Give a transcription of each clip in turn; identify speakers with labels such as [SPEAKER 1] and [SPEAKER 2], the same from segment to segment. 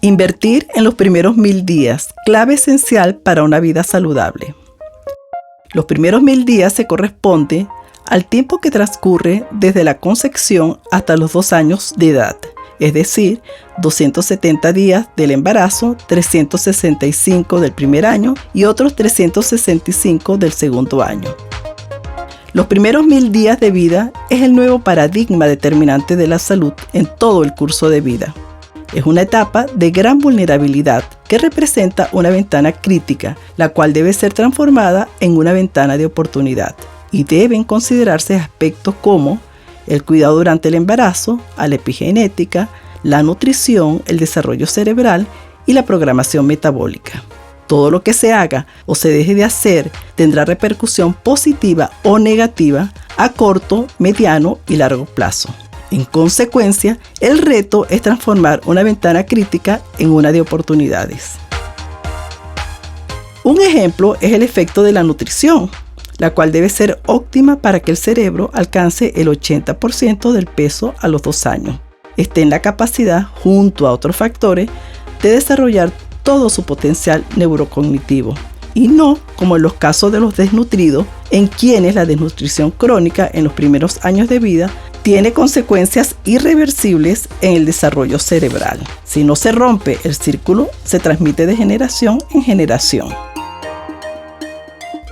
[SPEAKER 1] Invertir en los primeros 1000 días, clave esencial para una vida saludable. Los primeros 1000 días se corresponde al tiempo que transcurre desde la concepción hasta los 2 años de edad, es decir, 270 días del embarazo, 365 del primer año y otros 365 del segundo año. Los primeros 1000 días de vida es el nuevo paradigma determinante de la salud en todo el curso de vida. Es una etapa de gran vulnerabilidad que representa una ventana crítica, la cual debe ser transformada en una ventana de oportunidad. Y deben considerarse aspectos como el cuidado durante el embarazo, la epigenética, la nutrición, el desarrollo cerebral y la programación metabólica. Todo lo que se haga o se deje de hacer tendrá repercusión positiva o negativa a corto, mediano y largo plazo. En consecuencia, el reto es transformar una ventana crítica en una de oportunidades. Un ejemplo es el efecto de la nutrición, la cual debe ser óptima para que el cerebro alcance el 80% del peso a los 2 años. Esté en la capacidad, junto a otros factores, de desarrollar todo su potencial neurocognitivo. Y no como en los casos de los desnutridos, en quienes la desnutrición crónica en los primeros años de vida tiene consecuencias irreversibles en el desarrollo cerebral. Si no se rompe el círculo, se transmite de generación en generación.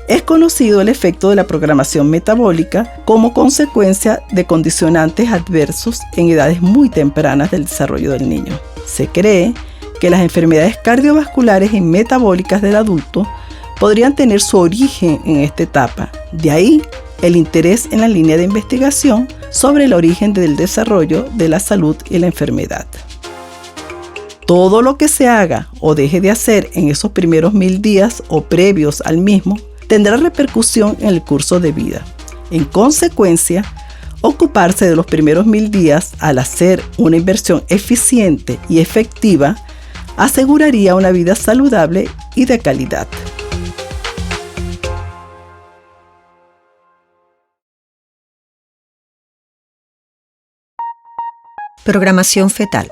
[SPEAKER 1] Es conocido el efecto de la programación metabólica como consecuencia de condicionantes adversos en edades muy tempranas del desarrollo del niño. Se cree que las enfermedades cardiovasculares y metabólicas del adulto podrían tener su origen en esta etapa. De ahí el interés en la línea de investigación sobre el origen del desarrollo de la salud y la enfermedad. Todo lo que se haga o deje de hacer en esos primeros 1000 días o previos al mismo tendrá repercusión en el curso de vida. En consecuencia, ocuparse de los primeros 1000 días al hacer una inversión eficiente y efectiva aseguraría una vida saludable y de calidad.
[SPEAKER 2] Programación fetal.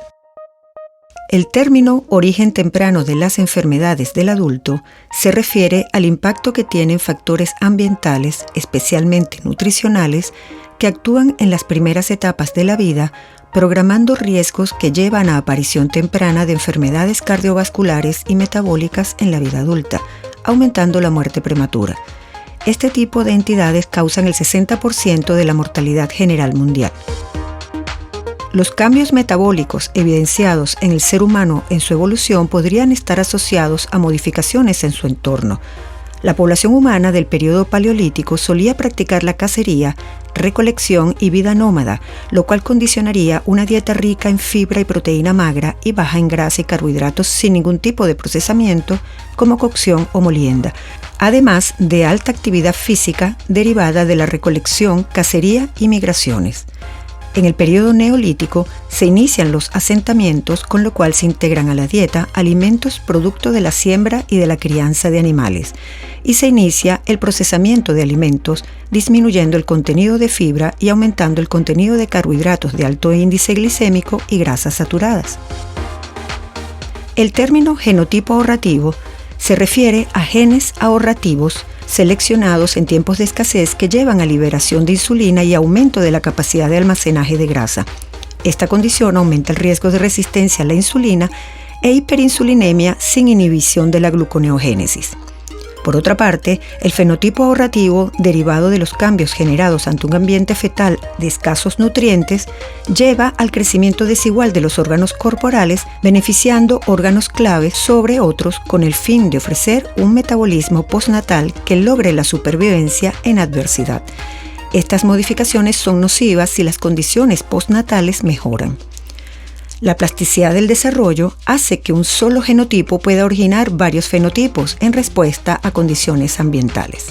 [SPEAKER 2] El término origen temprano de las enfermedades del adulto se refiere al impacto que tienen factores ambientales, especialmente nutricionales, que actúan en las primeras etapas de la vida, programando riesgos que llevan a aparición temprana de enfermedades cardiovasculares y metabólicas en la vida adulta, aumentando la muerte prematura. Este tipo de entidades causan el 60% de la mortalidad general mundial. Los cambios metabólicos evidenciados en el ser humano en su evolución podrían estar asociados a modificaciones en su entorno. La población humana del periodo paleolítico solía practicar la cacería, recolección y vida nómada, lo cual condicionaría una dieta rica en fibra y proteína magra y baja en grasa y carbohidratos sin ningún tipo de procesamiento, como cocción o molienda, además de alta actividad física derivada de la recolección, cacería y migraciones. En el periodo neolítico se inician los asentamientos, con lo cual se integran a la dieta alimentos producto de la siembra y de la crianza de animales, y se inicia el procesamiento de alimentos, disminuyendo el contenido de fibra y aumentando el contenido de carbohidratos de alto índice glicémico y grasas saturadas. El término genotipo ahorrativo se refiere a genes ahorrativos seleccionados en tiempos de escasez que llevan a liberación de insulina y aumento de la capacidad de almacenaje de grasa. Esta condición aumenta el riesgo de resistencia a la insulina e hiperinsulinemia sin inhibición de la gluconeogénesis. Por otra parte, el fenotipo ahorrativo, derivado de los cambios generados ante un ambiente fetal de escasos nutrientes, lleva al crecimiento desigual de los órganos corporales, beneficiando órganos claves sobre otros con el fin de ofrecer un metabolismo postnatal que logre la supervivencia en adversidad. Estas modificaciones son nocivas si las condiciones postnatales mejoran. La plasticidad del desarrollo hace que un solo genotipo pueda originar varios fenotipos en respuesta a condiciones ambientales.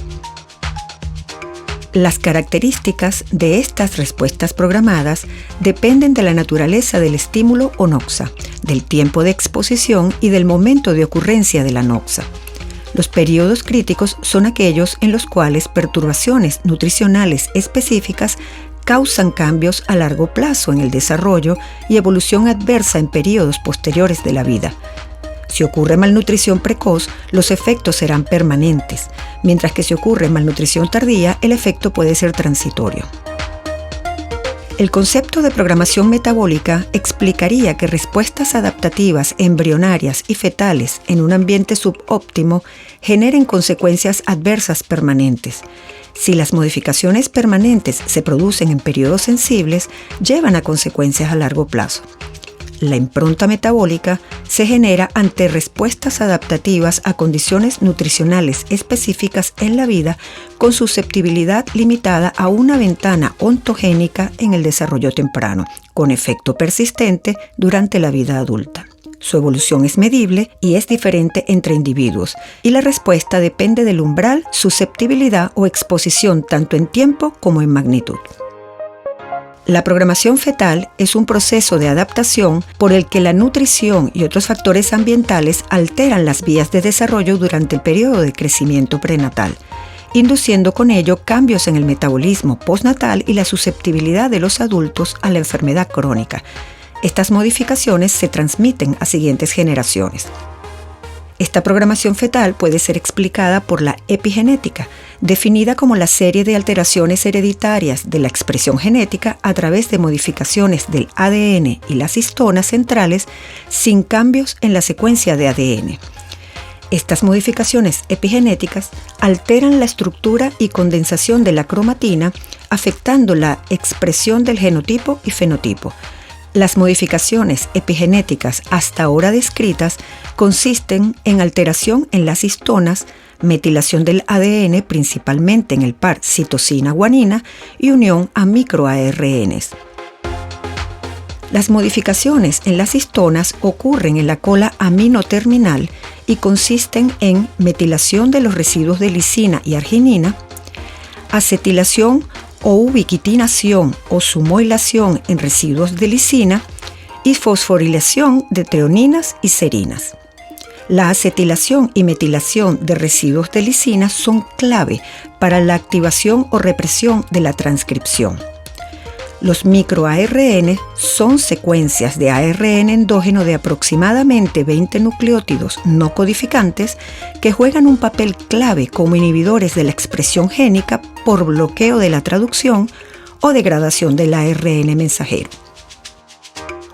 [SPEAKER 2] Las características de estas respuestas programadas dependen de la naturaleza del estímulo o noxa, del tiempo de exposición y del momento de ocurrencia de la noxa. Los periodos críticos son aquellos en los cuales perturbaciones nutricionales específicas causan cambios a largo plazo en el desarrollo y evolución adversa en periodos posteriores de la vida. Si ocurre malnutrición precoz, los efectos serán permanentes, mientras que si ocurre malnutrición tardía, el efecto puede ser transitorio. El concepto de programación metabólica explicaría que respuestas adaptativas embrionarias y fetales en un ambiente subóptimo generen consecuencias adversas permanentes. Si las modificaciones permanentes se producen en periodos sensibles, llevan a consecuencias a largo plazo. La impronta metabólica se genera ante respuestas adaptativas a condiciones nutricionales específicas en la vida con susceptibilidad limitada a una ventana ontogénica en el desarrollo temprano, con efecto persistente durante la vida adulta. Su evolución es medible y es diferente entre individuos, y la respuesta depende del umbral, susceptibilidad o exposición tanto en tiempo como en magnitud. La programación fetal es un proceso de adaptación por el que la nutrición y otros factores ambientales alteran las vías de desarrollo durante el periodo de crecimiento prenatal, induciendo con ello cambios en el metabolismo postnatal y la susceptibilidad de los adultos a la enfermedad crónica. Estas modificaciones se transmiten a siguientes generaciones. Esta programación fetal puede ser explicada por la epigenética, definida como la serie de alteraciones hereditarias de la expresión genética a través de modificaciones del ADN y las histonas centrales sin cambios en la secuencia de ADN. Estas modificaciones epigenéticas alteran la estructura y condensación de la cromatina, afectando la expresión del genotipo y fenotipo. Las modificaciones epigenéticas hasta ahora descritas consisten en alteración en las histonas, metilación del ADN principalmente en el par citosina-guanina y unión a microARNs. Las modificaciones en las histonas ocurren en la cola aminoterminal y consisten en metilación de los residuos de lisina y arginina, acetilación o ubiquitinación o sumoilación en residuos de lisina y fosforilación de treoninas y serinas. La acetilación y metilación de residuos de lisina son clave para la activación o represión de la transcripción. Los microARN son secuencias de ARN endógeno de aproximadamente 20 nucleótidos no codificantes que juegan un papel clave como inhibidores de la expresión génica por bloqueo de la traducción o degradación del ARN mensajero.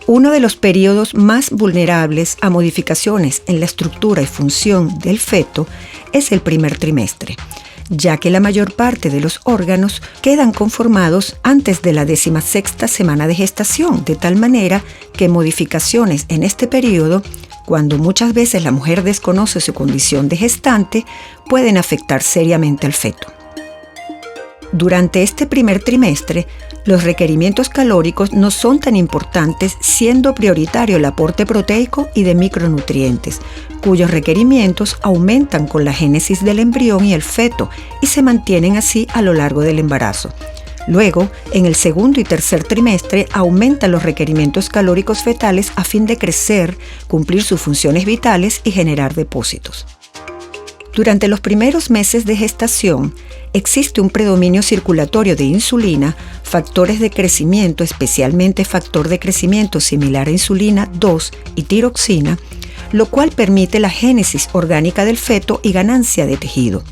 [SPEAKER 2] Uno de los periodos más vulnerables a modificaciones en la estructura y función del feto es el primer trimestre, ya que la mayor parte de los órganos quedan conformados antes de la 16ª semana de gestación, de tal manera que modificaciones en este periodo, cuando muchas veces la mujer desconoce su condición de gestante, pueden afectar seriamente al feto. Durante este primer trimestre, los requerimientos calóricos no son tan importantes, siendo prioritario el aporte proteico y de micronutrientes, cuyos requerimientos aumentan con la génesis del embrión y el feto y se mantienen así a lo largo del embarazo. Luego, en el segundo y tercer trimestre, aumentan los requerimientos calóricos fetales a fin de crecer, cumplir sus funciones vitales y generar depósitos. Durante los primeros meses de gestación, existe un predominio circulatorio de insulina, factores de crecimiento, especialmente factor de crecimiento similar a insulina 2 y tiroxina, lo cual permite la génesis orgánica del feto y ganancia de tejido.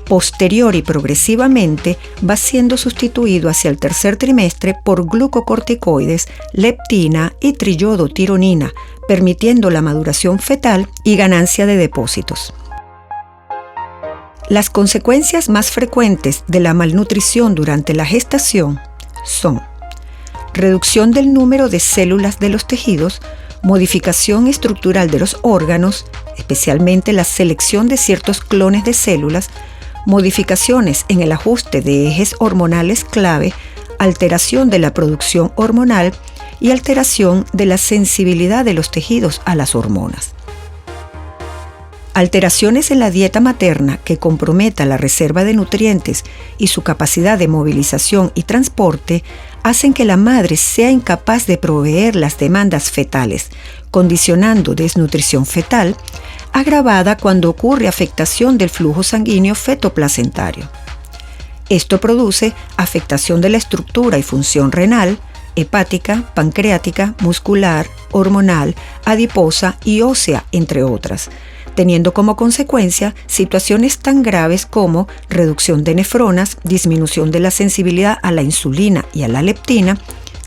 [SPEAKER 2] Posterior y progresivamente va siendo sustituido hacia el tercer trimestre por glucocorticoides, leptina y triiodotironina, permitiendo la maduración fetal y ganancia de depósitos. Las consecuencias más frecuentes de la malnutrición durante la gestación son reducción del número de células de los tejidos, modificación estructural de los órganos, especialmente la selección de ciertos clones de células, modificaciones en el ajuste de ejes hormonales clave, alteración de la producción hormonal y alteración de la sensibilidad de los tejidos a las hormonas. Alteraciones en la dieta materna que comprometa la reserva de nutrientes y su capacidad de movilización y transporte hacen que la madre sea incapaz de proveer las demandas fetales, condicionando desnutrición fetal, agravada cuando ocurre afectación del flujo sanguíneo fetoplacentario. Esto produce afectación de la estructura y función renal, hepática, pancreática, muscular, hormonal, adiposa y ósea, entre otras, teniendo como consecuencia situaciones tan graves como reducción de nefronas, disminución de la sensibilidad a la insulina y a la leptina,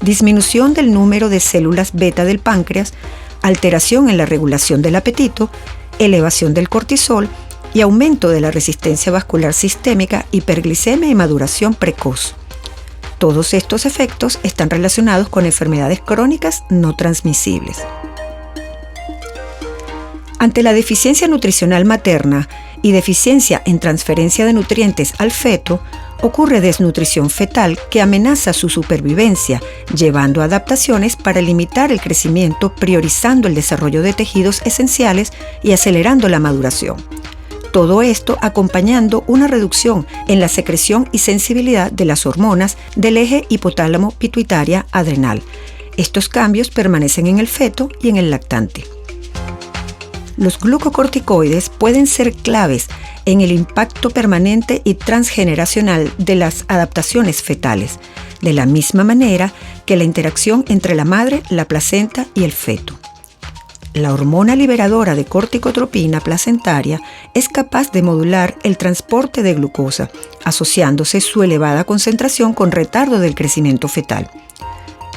[SPEAKER 2] disminución del número de células beta del páncreas, alteración en la regulación del apetito, elevación del cortisol y aumento de la resistencia vascular sistémica, hiperglicemia y maduración precoz. Todos estos efectos están relacionados con enfermedades crónicas no transmisibles. Ante la deficiencia nutricional materna y deficiencia en transferencia de nutrientes al feto, ocurre desnutrición fetal que amenaza su supervivencia, llevando a adaptaciones para limitar el crecimiento, priorizando el desarrollo de tejidos esenciales y acelerando la maduración. Todo esto acompañando una reducción en la secreción y sensibilidad de las hormonas del eje hipotálamo-pituitaria-adrenal. Estos cambios permanecen en el feto y en el lactante. Los glucocorticoides pueden ser claves en el impacto permanente y transgeneracional de las adaptaciones fetales, de la misma manera que la interacción entre la madre, la placenta y el feto. La hormona liberadora de corticotropina placentaria es capaz de modular el transporte de glucosa, asociándose su elevada concentración con retardo del crecimiento fetal.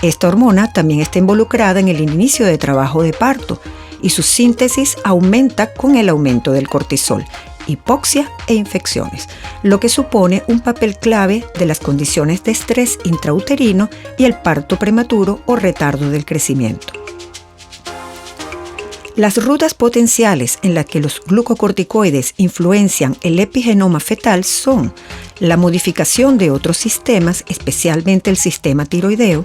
[SPEAKER 2] Esta hormona también está involucrada en el inicio de trabajo de parto y su síntesis aumenta con el aumento del cortisol, hipoxia e infecciones, lo que supone un papel clave de las condiciones de estrés intrauterino y el parto prematuro o retardo del crecimiento. Las rutas potenciales en las que los glucocorticoides influencian el epigenoma fetal son la modificación de otros sistemas, especialmente el sistema tiroideo,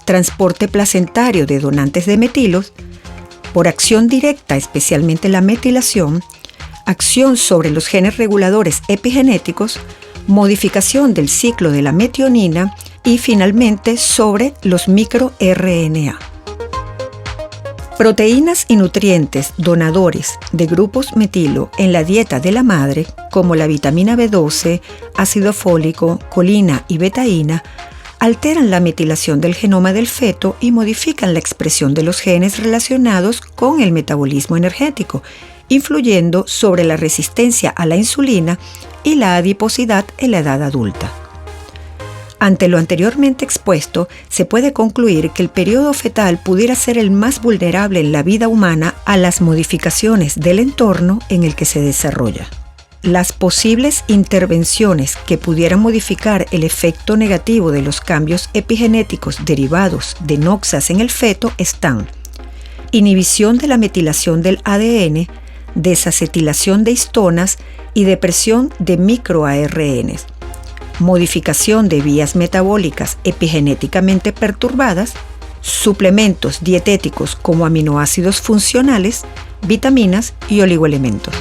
[SPEAKER 2] transporte placentario de donantes de metilos, por acción directa, especialmente la metilación, acción sobre los genes reguladores epigenéticos, modificación del ciclo de la metionina y finalmente sobre los microRNA. Proteínas y nutrientes donadores de grupos metilo en la dieta de la madre, como la vitamina B12, ácido fólico, colina y betaína, alteran la metilación del genoma del feto y modifican la expresión de los genes relacionados con el metabolismo energético, influyendo sobre la resistencia a la insulina y la adiposidad en la edad adulta. Ante lo anteriormente expuesto, se puede concluir que el periodo fetal pudiera ser el más vulnerable en la vida humana a las modificaciones del entorno en el que se desarrolla. Las posibles intervenciones que pudieran modificar el efecto negativo de los cambios epigenéticos derivados de noxas en el feto están: inhibición de la metilación del ADN, desacetilación de histonas y depresión de microARNs, modificación de vías metabólicas epigenéticamente perturbadas, suplementos dietéticos como aminoácidos funcionales, vitaminas y oligoelementos.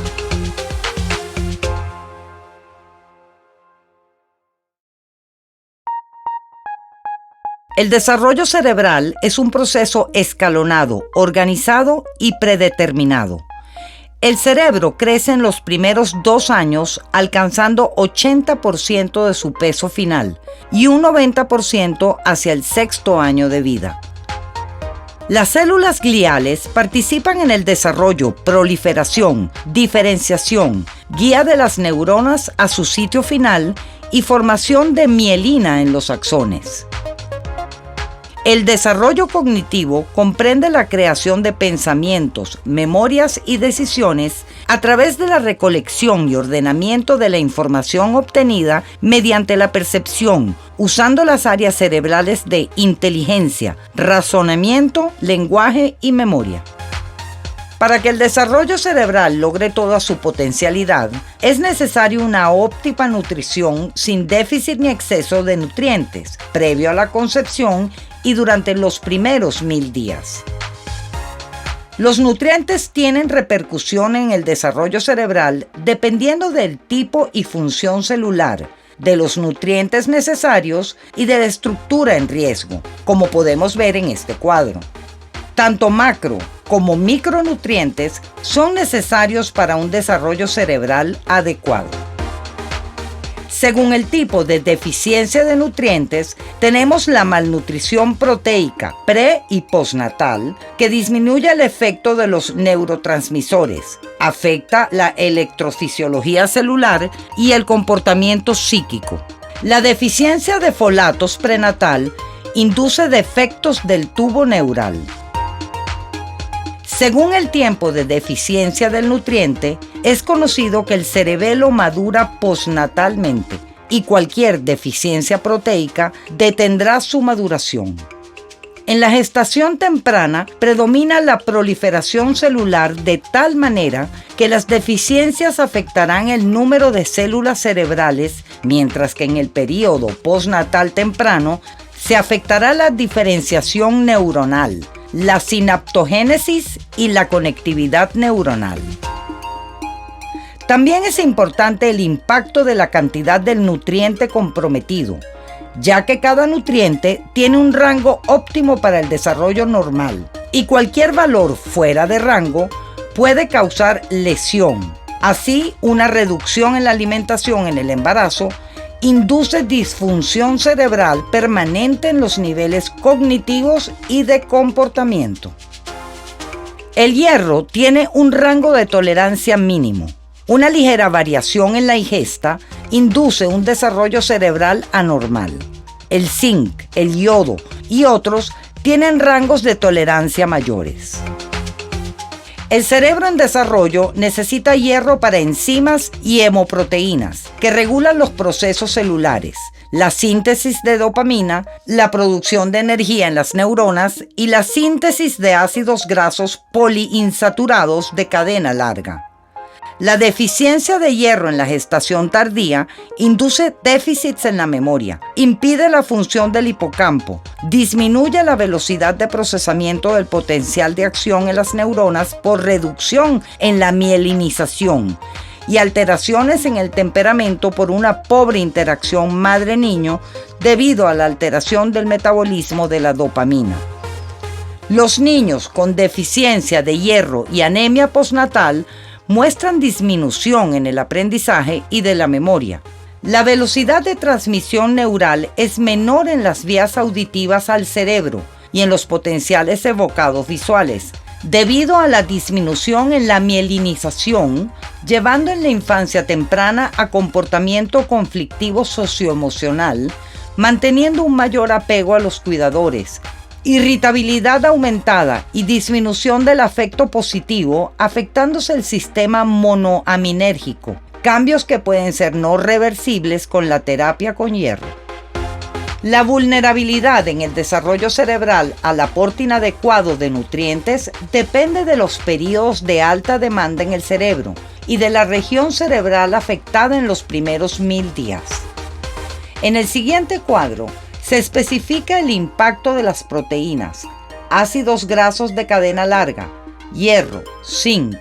[SPEAKER 3] El desarrollo cerebral es un proceso escalonado, organizado y predeterminado. El cerebro crece en los primeros 2 años alcanzando 80% de su peso final y un 90% hacia el 6º año de vida. Las células gliales participan en el desarrollo, proliferación, diferenciación, guía de las neuronas a su sitio final y formación de mielina en los axones. El desarrollo cognitivo comprende la creación de pensamientos, memorias y decisiones a través de la recolección y ordenamiento de la información obtenida mediante la percepción, usando las áreas cerebrales de inteligencia, razonamiento, lenguaje y memoria. Para que el desarrollo cerebral logre toda su potencialidad, es necesario una óptima nutrición sin déficit ni exceso de nutrientes, previo a la concepción y durante los primeros 1000 días. Los nutrientes tienen repercusión en el desarrollo cerebral dependiendo del tipo y función celular, de los nutrientes necesarios y de la estructura en riesgo, como podemos ver en este cuadro. Tanto macro como micronutrientes son necesarios para un desarrollo cerebral adecuado. Según el tipo de deficiencia de nutrientes, tenemos la malnutrición proteica pre- y postnatal, que disminuye el efecto de los neurotransmisores, afecta la electrofisiología celular y el comportamiento psíquico. La deficiencia de folatos prenatal induce defectos del tubo neural. Según el tiempo de deficiencia del nutriente, es conocido que el cerebelo madura postnatalmente y cualquier deficiencia proteica detendrá su maduración. En la gestación temprana predomina la proliferación celular de tal manera que las deficiencias afectarán el número de células cerebrales, mientras que en el período postnatal temprano se afectará la diferenciación neuronal, la sinaptogénesis y la conectividad neuronal. También es importante el impacto de la cantidad del nutriente comprometido, ya que cada nutriente tiene un rango óptimo para el desarrollo normal y cualquier valor fuera de rango puede causar lesión. Así, una reducción en la alimentación en el embarazo induce disfunción cerebral permanente en los niveles cognitivos y de comportamiento. El hierro tiene un rango de tolerancia mínimo. Una ligera variación en la ingesta induce un desarrollo cerebral anormal. El zinc, el yodo y otros tienen rangos de tolerancia mayores. El cerebro en desarrollo necesita hierro para enzimas y hemoproteínas que regulan los procesos celulares, la síntesis de dopamina, la producción de energía en las neuronas y la síntesis de ácidos grasos poliinsaturados de cadena larga. La deficiencia de hierro en la gestación tardía induce déficits en la memoria, impide la función del hipocampo, disminuye la velocidad de procesamiento del potencial de acción en las neuronas por reducción en la mielinización y alteraciones en el temperamento por una pobre interacción madre-niño debido a la alteración del metabolismo de la dopamina. Los niños con deficiencia de hierro y anemia postnatal muestran disminución en el aprendizaje y de la memoria. La velocidad de transmisión neural es menor en las vías auditivas al cerebro y en los potenciales evocados visuales, debido a la disminución en la mielinización, llevando en la infancia temprana a comportamiento conflictivo socioemocional, manteniendo un mayor apego a los cuidadores, irritabilidad aumentada y disminución del afecto positivo, afectándose el sistema monoaminérgico, cambios que pueden ser no reversibles con la terapia con hierro. La vulnerabilidad en el desarrollo cerebral al aporte inadecuado de nutrientes depende de los periodos de alta demanda en el cerebro y de la región cerebral afectada en los primeros 1000 días. En el siguiente cuadro, se especifica el impacto de las proteínas, ácidos grasos de cadena larga, hierro, zinc,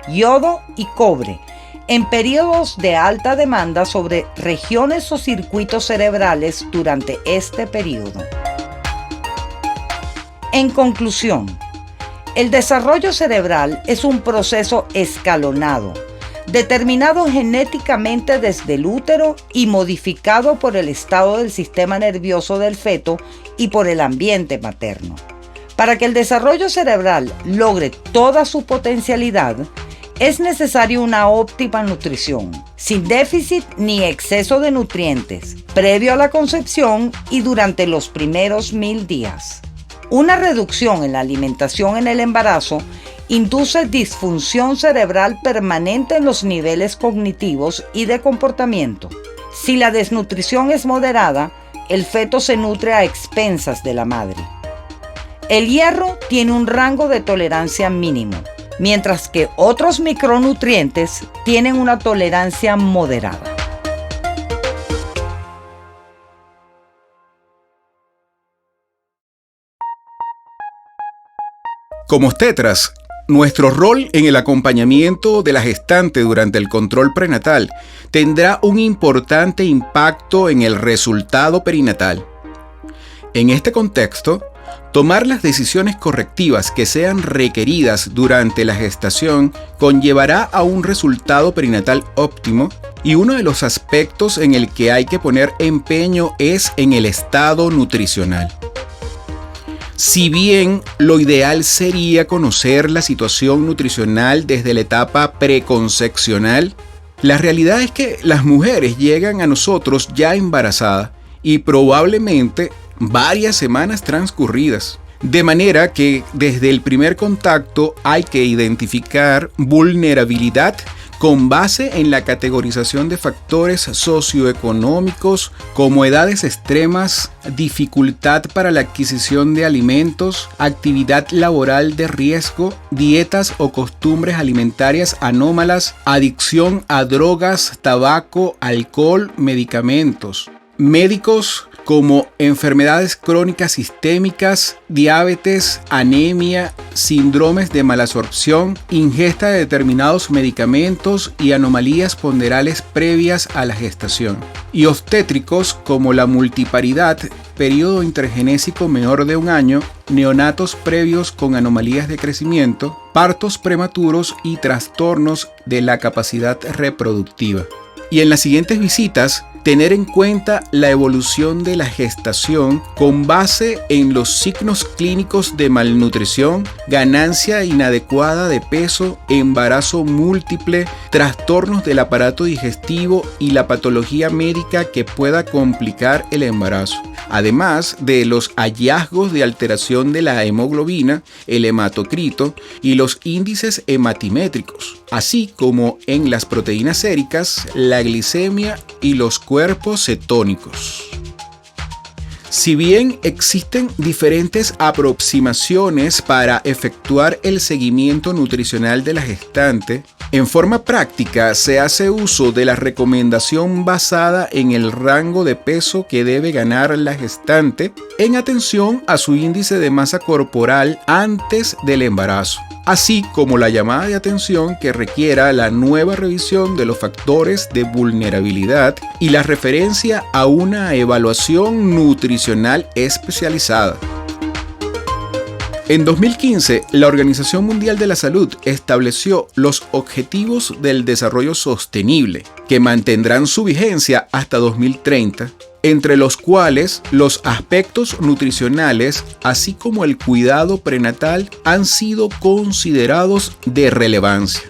[SPEAKER 3] yodo y cobre en periodos de alta demanda sobre regiones o circuitos cerebrales durante este periodo. En conclusión, el desarrollo cerebral es un proceso escalonado, determinado genéticamente desde el útero y modificado por el estado del sistema nervioso del feto y por el ambiente materno. Para que el desarrollo cerebral logre toda su potencialidad, es necesaria una óptima nutrición, sin déficit ni exceso de nutrientes, previo a la concepción y durante los primeros 1000 días. Una reducción en la alimentación en el embarazo induce disfunción cerebral permanente en los niveles cognitivos y de comportamiento. Si la desnutrición es moderada, el feto se nutre a expensas de la madre. El hierro tiene un rango de tolerancia mínimo, mientras que otros micronutrientes tienen una tolerancia moderada.
[SPEAKER 4] Como obstetras, nuestro rol en el acompañamiento de la gestante durante el control prenatal tendrá un importante impacto en el resultado perinatal. En este contexto, Tomar las decisiones correctivas que sean requeridas durante la gestación conllevará a un resultado perinatal óptimo, y uno de los aspectos en el que hay que poner empeño es en el estado nutricional. Si bien lo ideal sería conocer la situación nutricional desde la etapa preconcepcional, la realidad es que las mujeres llegan a nosotros ya embarazadas y probablemente varias semanas transcurridas. De manera que desde el primer contacto hay que identificar vulnerabilidad con base en la categorización de factores socioeconómicos como edades extremas, dificultad para la adquisición de alimentos, actividad laboral de riesgo, dietas o costumbres alimentarias anómalas, adicción a drogas, tabaco, alcohol, medicamentos. Médicos como enfermedades crónicas sistémicas, diabetes, anemia, síndromes de malabsorción, ingesta de determinados medicamentos y anomalías ponderales previas a la gestación. Y obstétricos como la multiparidad, periodo intergenésico menor de 1 año, neonatos previos con anomalías de crecimiento, partos prematuros y trastornos de la capacidad reproductiva. Y en las siguientes visitas, tener en cuenta la evolución de la gestación con base en los signos clínicos de malnutrición, ganancia inadecuada de peso, embarazo múltiple, trastornos del aparato digestivo y la patología médica que pueda complicar el embarazo. Además de los hallazgos de alteración de la hemoglobina, el hematocrito y los índices hematimétricos, así como en las proteínas séricas, la glicemia y los cuerpos cetónicos. Si bien existen diferentes aproximaciones para efectuar el seguimiento nutricional de la gestante, en forma práctica se hace uso de la recomendación basada en el rango de peso que debe ganar la gestante en atención a su índice de masa corporal antes del embarazo, así como la llamada de atención que requiera la nueva revisión de los factores de vulnerabilidad y la referencia a una evaluación nutricional especializada. En 2015, la Organización Mundial de la Salud estableció los Objetivos del Desarrollo Sostenible, que mantendrán su vigencia hasta 2030, entre los cuales los aspectos nutricionales, así como el cuidado prenatal, han sido considerados de relevancia.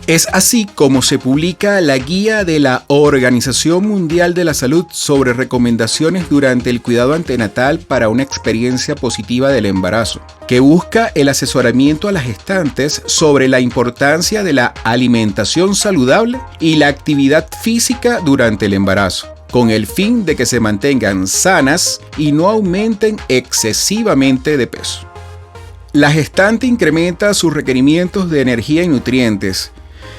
[SPEAKER 4] Es así como se publica la Guía de la Organización Mundial de la Salud sobre recomendaciones durante el cuidado antenatal para una experiencia positiva del embarazo, que busca el asesoramiento a las gestantes sobre la importancia de la alimentación saludable y la actividad física durante el embarazo, con el fin de que se mantengan sanas y no aumenten excesivamente de peso. La gestante incrementa sus requerimientos de energía y nutrientes.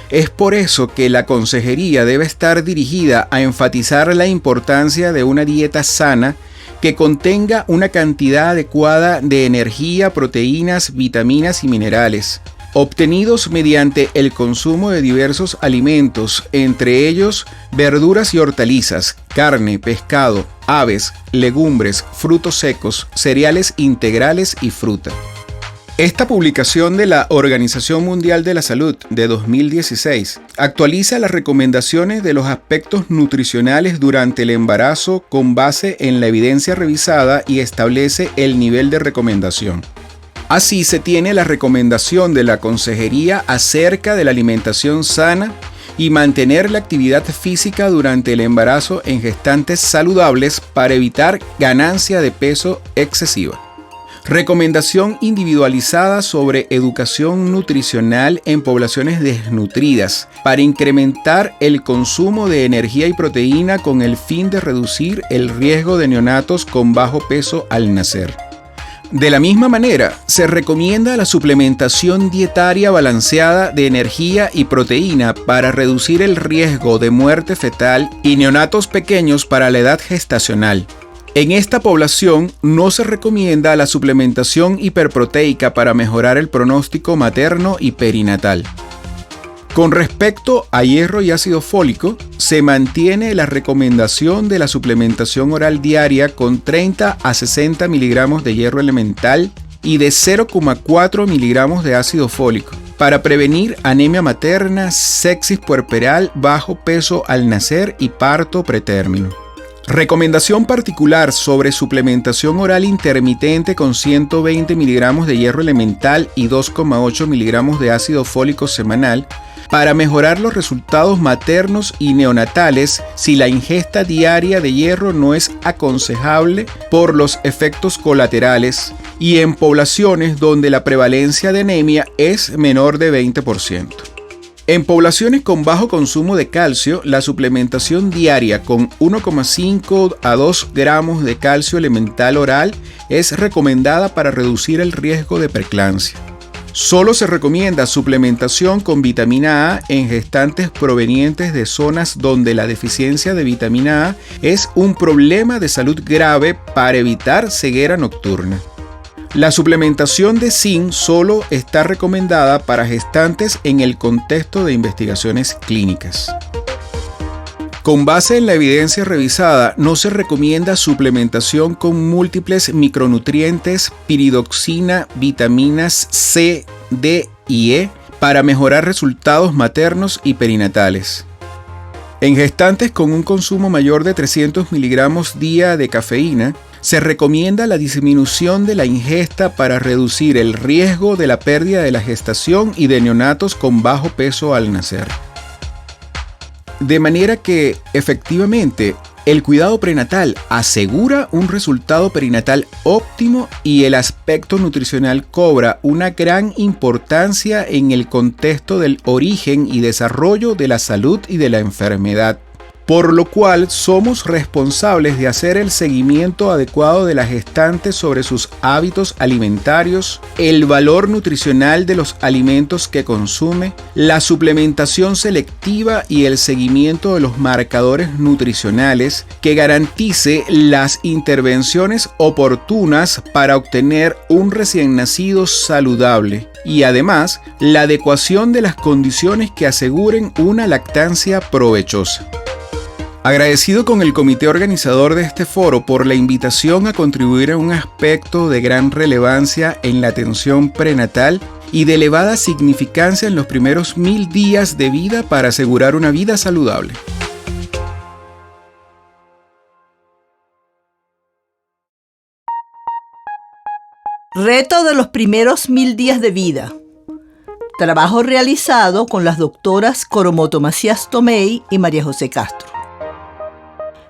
[SPEAKER 4] Es por eso que la consejería debe estar dirigida a enfatizar la importancia de una dieta sana que contenga una cantidad adecuada de energía, proteínas, vitaminas y minerales, obtenidos mediante el consumo de diversos alimentos, entre ellos verduras y hortalizas, carne, pescado, aves, legumbres, frutos secos, cereales integrales y fruta. Esta publicación de la Organización Mundial de la Salud de 2016 actualiza las recomendaciones de los aspectos nutricionales durante el embarazo con base en la evidencia revisada y establece el nivel de recomendación. Así se tiene la recomendación de la consejería acerca de la alimentación sana y mantener la actividad física durante el embarazo en gestantes saludables para evitar ganancia de peso excesiva. Recomendación individualizada sobre educación nutricional en poblaciones desnutridas para incrementar el consumo de energía y proteína con el fin de reducir el riesgo de neonatos con bajo peso al nacer. De la misma manera, se recomienda la suplementación dietaria balanceada de energía y proteína para reducir el riesgo de muerte fetal y neonatos pequeños para la edad gestacional. En esta población no se recomienda la suplementación hiperproteica para mejorar el pronóstico materno y perinatal. Con respecto a hierro y ácido fólico, se mantiene la recomendación de la suplementación oral diaria con 30 a 60 miligramos de hierro elemental y de 0,4 miligramos de ácido fólico para prevenir anemia materna, sepsis puerperal, bajo peso al nacer y parto pretérmino. Recomendación particular sobre suplementación oral intermitente con 120 miligramos de hierro elemental y 2,8 miligramos de ácido fólico semanal para mejorar los resultados maternos y neonatales si la ingesta diaria de hierro no es aconsejable por los efectos colaterales y en poblaciones donde la prevalencia de anemia es menor de 20%. En poblaciones con bajo consumo de calcio, la suplementación diaria con 1,5 a 2 gramos de calcio elemental oral es recomendada para reducir el riesgo de preeclampsia. Solo se recomienda suplementación con vitamina A en gestantes provenientes de zonas donde la deficiencia de vitamina A es un problema de salud grave para evitar ceguera nocturna. La suplementación de zinc solo está recomendada para gestantes en el contexto de investigaciones clínicas. Con base en la evidencia revisada, no se recomienda suplementación con múltiples micronutrientes, piridoxina, vitaminas C, D y E para mejorar resultados maternos y perinatales. En gestantes con un consumo mayor de 300 miligramos día de cafeína, se recomienda la disminución de la ingesta para reducir el riesgo de la pérdida de la gestación y de neonatos con bajo peso al nacer. De manera que, efectivamente, el cuidado prenatal asegura un resultado perinatal óptimo y el aspecto nutricional cobra una gran importancia en el contexto del origen y desarrollo de la salud y de la enfermedad. Por lo cual somos responsables de hacer el seguimiento adecuado de la gestante sobre sus hábitos alimentarios, el valor nutricional de los alimentos que consume, la suplementación selectiva y el seguimiento de los marcadores nutricionales que garantice las intervenciones oportunas para obtener un recién nacido saludable y además la adecuación de las condiciones que aseguren una lactancia provechosa. Agradecido con el comité organizador de este foro por la invitación a contribuir a un aspecto de gran relevancia en la atención prenatal y de elevada significancia en los primeros 1000 días de vida para asegurar una vida saludable.
[SPEAKER 5] Reto de los primeros 1000 días de vida. Trabajo realizado con las doctoras Coromoto Macías Tomei y María José Castro.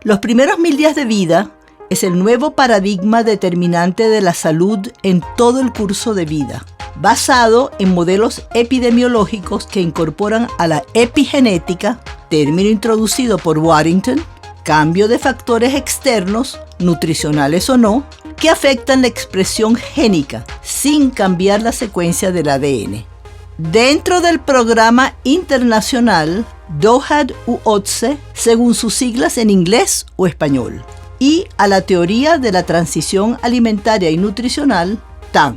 [SPEAKER 5] Los primeros 1000 días de vida es el nuevo paradigma determinante de la salud en todo el curso de vida, basado en modelos epidemiológicos que incorporan a la epigenética, término introducido por Waddington, cambio de factores externos, nutricionales o no, que afectan la expresión génica sin cambiar la secuencia del ADN. Dentro del programa internacional DOHAD-U11, según sus siglas en inglés o español, y a la teoría de la transición alimentaria y nutricional, TAN.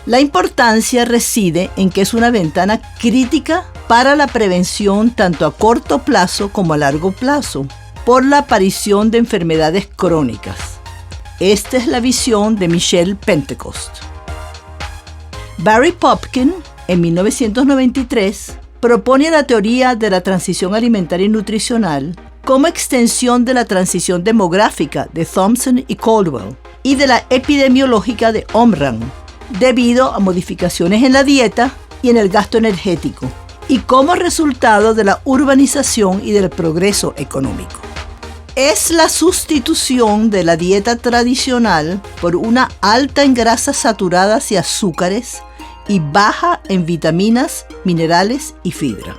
[SPEAKER 5] La importancia reside en que es una ventana crítica para la prevención tanto a corto plazo como a largo plazo, por la aparición de enfermedades crónicas. Esta es la visión de Michelle Pentecost. Barry Popkin, en 1993, propone la teoría de la transición alimentaria y nutricional como extensión de la transición demográfica de Thompson y Caldwell y de la epidemiológica de Omran, debido a modificaciones en la dieta y en el gasto energético, y como resultado de la urbanización y del progreso económico. Es la sustitución de la dieta tradicional por una alta en grasas saturadas y azúcares y baja en vitaminas, minerales y fibra.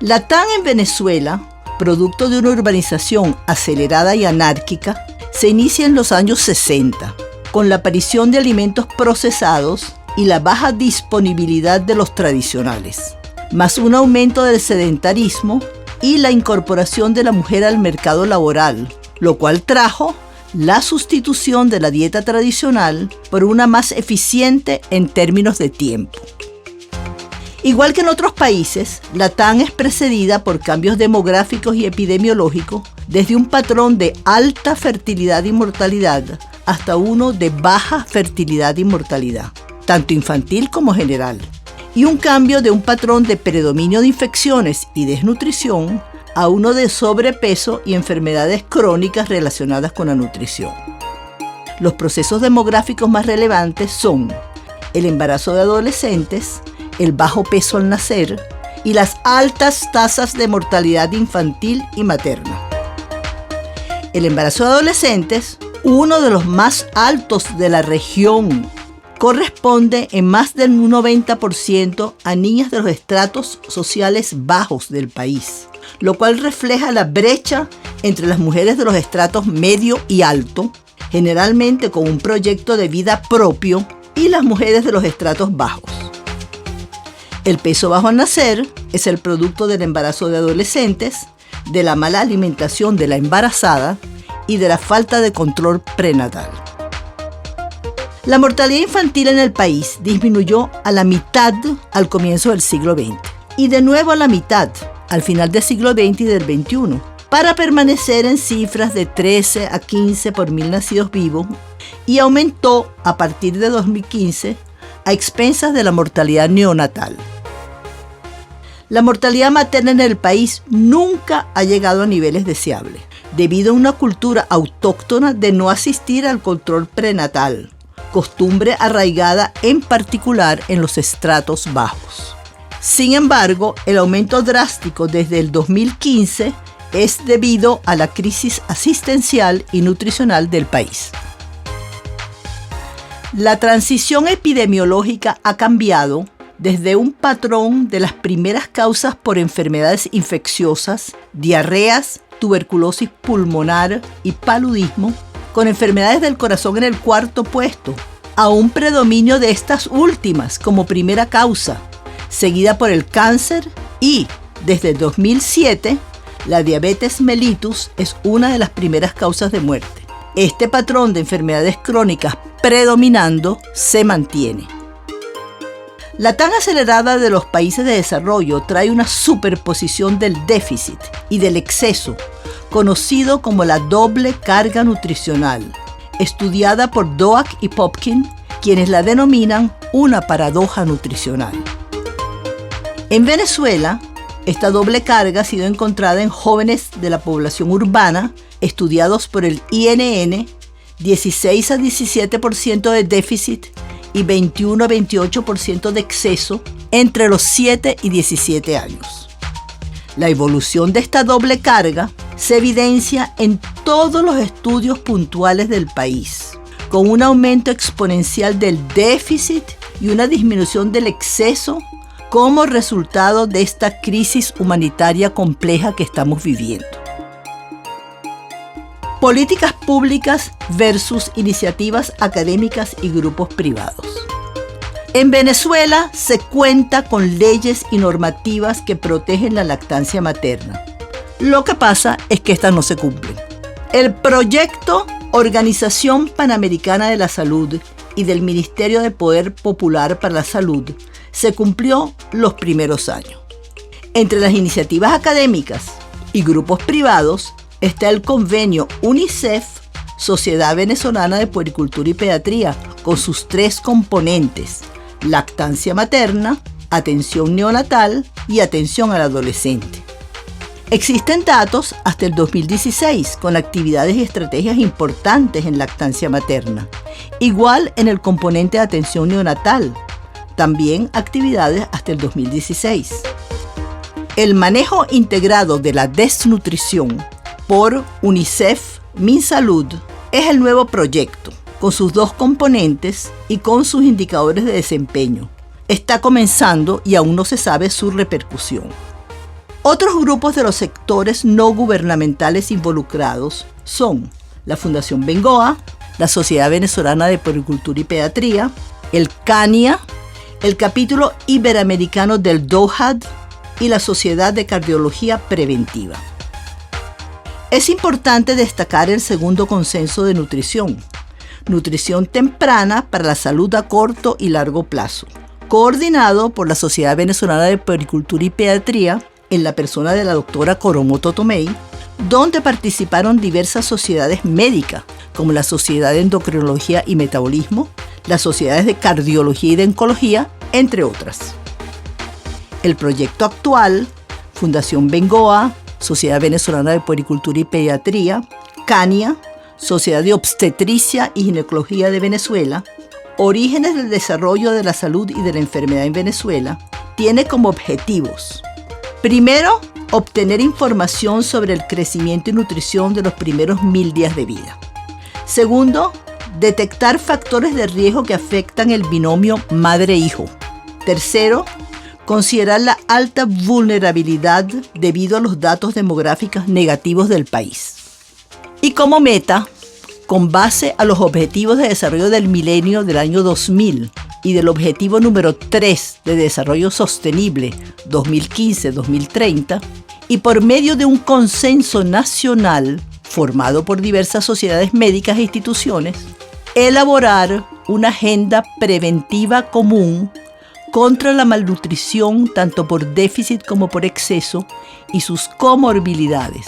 [SPEAKER 5] La TAN en Venezuela, producto de una urbanización acelerada y anárquica, se inicia en los años 60, con la aparición de alimentos procesados y la baja disponibilidad de los tradicionales, más un aumento del sedentarismo y la incorporación de la mujer al mercado laboral, lo cual trajo la sustitución de la dieta tradicional por una más eficiente en términos de tiempo. Igual que en otros países, la TAN es precedida por cambios demográficos y epidemiológicos, desde un patrón de alta fertilidad y mortalidad hasta uno de baja fertilidad y mortalidad, tanto infantil como general, y un cambio de un patrón de predominio de infecciones y desnutrición a uno de sobrepeso y enfermedades crónicas relacionadas con la nutrición. Los procesos demográficos más relevantes son el embarazo de adolescentes, el bajo peso al nacer y las altas tasas de mortalidad infantil y materna. El embarazo de adolescentes, uno de los más altos de la región, corresponde en más del 90% a niñas de los estratos sociales bajos del país, lo cual refleja la brecha entre las mujeres de los estratos medio y alto, generalmente con un proyecto de vida propio, y las mujeres de los estratos bajos. El peso bajo al nacer es el producto del embarazo de adolescentes, de la mala alimentación de la embarazada y de la falta de control prenatal. La mortalidad infantil en el país disminuyó a la mitad al comienzo del siglo XX y de nuevo a la mitad al final del siglo XX y del XXI, para permanecer en cifras de 13 a 15 por 1000 nacidos vivos, y aumentó a partir de 2015 a expensas de la mortalidad neonatal. La mortalidad materna en el país nunca ha llegado a niveles deseables, debido a una cultura autóctona de no asistir al control prenatal, costumbre arraigada en particular en los estratos bajos. Sin embargo, el aumento drástico desde el 2015 es debido a la crisis asistencial y nutricional del país. La transición epidemiológica ha cambiado desde un patrón de las primeras causas por enfermedades infecciosas, diarreas, tuberculosis pulmonar y paludismo, con enfermedades del corazón en el cuarto puesto, a un predominio de estas últimas como primera causa, seguida por el cáncer y, desde 2007, la diabetes mellitus es una de las primeras causas de muerte. Este patrón de enfermedades crónicas predominando se mantiene. La tan acelerada de los países de desarrollo trae una superposición del déficit y del exceso, conocido como la doble carga nutricional, estudiada por Doak y Popkin, quienes la denominan una paradoja nutricional. En Venezuela, esta doble carga ha sido encontrada en jóvenes de la población urbana, estudiados por el INN, 16 a 17% de déficit y 21 a 28% de exceso entre los 7 y 17 años. La evolución de esta doble carga se evidencia en todos los estudios puntuales del país, con un aumento exponencial del déficit y una disminución del exceso como resultado de esta crisis humanitaria compleja que estamos viviendo. Políticas públicas versus iniciativas académicas y grupos privados. En Venezuela se cuenta con leyes y normativas que protegen la lactancia materna. Lo que pasa es que estas no se cumplen. El proyecto Organización Panamericana de la Salud y del Ministerio de Poder Popular para la Salud se cumplió los primeros años. Entre las iniciativas académicas y grupos privados está el convenio UNICEF, Sociedad Venezolana de Puericultura y Pediatría, con sus 3 componentes: lactancia materna, atención neonatal y atención al adolescente. Existen datos hasta el 2016 con actividades y estrategias importantes en lactancia materna, igual en el componente de atención neonatal, también actividades hasta el 2016. El manejo integrado de la desnutrición por UNICEF MinSalud es el nuevo proyecto, con sus 2 componentes y con sus indicadores de desempeño. Está comenzando y aún no se sabe su repercusión. Otros grupos de los sectores no gubernamentales involucrados son la Fundación Bengoa, la Sociedad Venezolana de Puericultura y Pediatría, el CANIA, el capítulo iberoamericano del DOHAD y la Sociedad de Cardiología Preventiva. Es importante destacar el segundo consenso de nutrición temprana para la salud a corto y largo plazo, coordinado por la Sociedad Venezolana de Puericultura y Pediatría, en la persona de la doctora Coromoto Tomei, donde participaron diversas sociedades médicas, como la Sociedad de Endocrinología y Metabolismo, las sociedades de Cardiología y de Oncología, entre otras. El proyecto actual, Fundación Bengoa, Sociedad Venezolana de Puericultura y Pediatría, CANIA, Sociedad de Obstetricia y Ginecología de Venezuela, Orígenes del Desarrollo de la Salud y de la Enfermedad en Venezuela, tiene como objetivos: primero, obtener información sobre el crecimiento y nutrición de los primeros 1000 días de vida. Segundo, detectar factores de riesgo que afectan el binomio madre-hijo. Tercero, considerar la alta vulnerabilidad debido a los datos demográficos negativos del país. Y como meta, con base a los Objetivos de Desarrollo del Milenio del año 2000 y del Objetivo número 3 de Desarrollo Sostenible 2015-2030, y por medio de un consenso nacional formado por diversas sociedades médicas e instituciones, elaborar una agenda preventiva común contra la malnutrición tanto por déficit como por exceso y sus comorbilidades,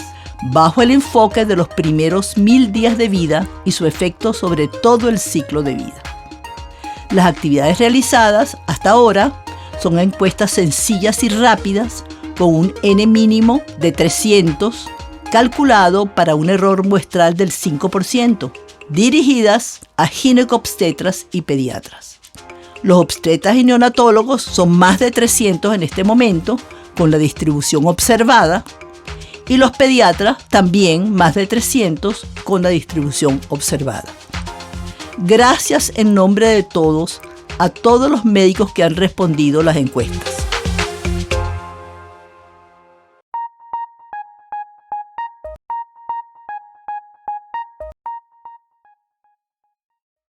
[SPEAKER 5] bajo el enfoque de los primeros 1000 días de vida y su efecto sobre todo el ciclo de vida. Las actividades realizadas hasta ahora son encuestas sencillas y rápidas con un N mínimo de 300, calculado para un error muestral del 5%, dirigidas a ginecobstetras y pediatras. Los obstetras y neonatólogos son más de 300 en este momento, con la distribución observada, y los pediatras también más de 300 con la distribución observada. Gracias en nombre de todos a todos los médicos que han respondido las encuestas.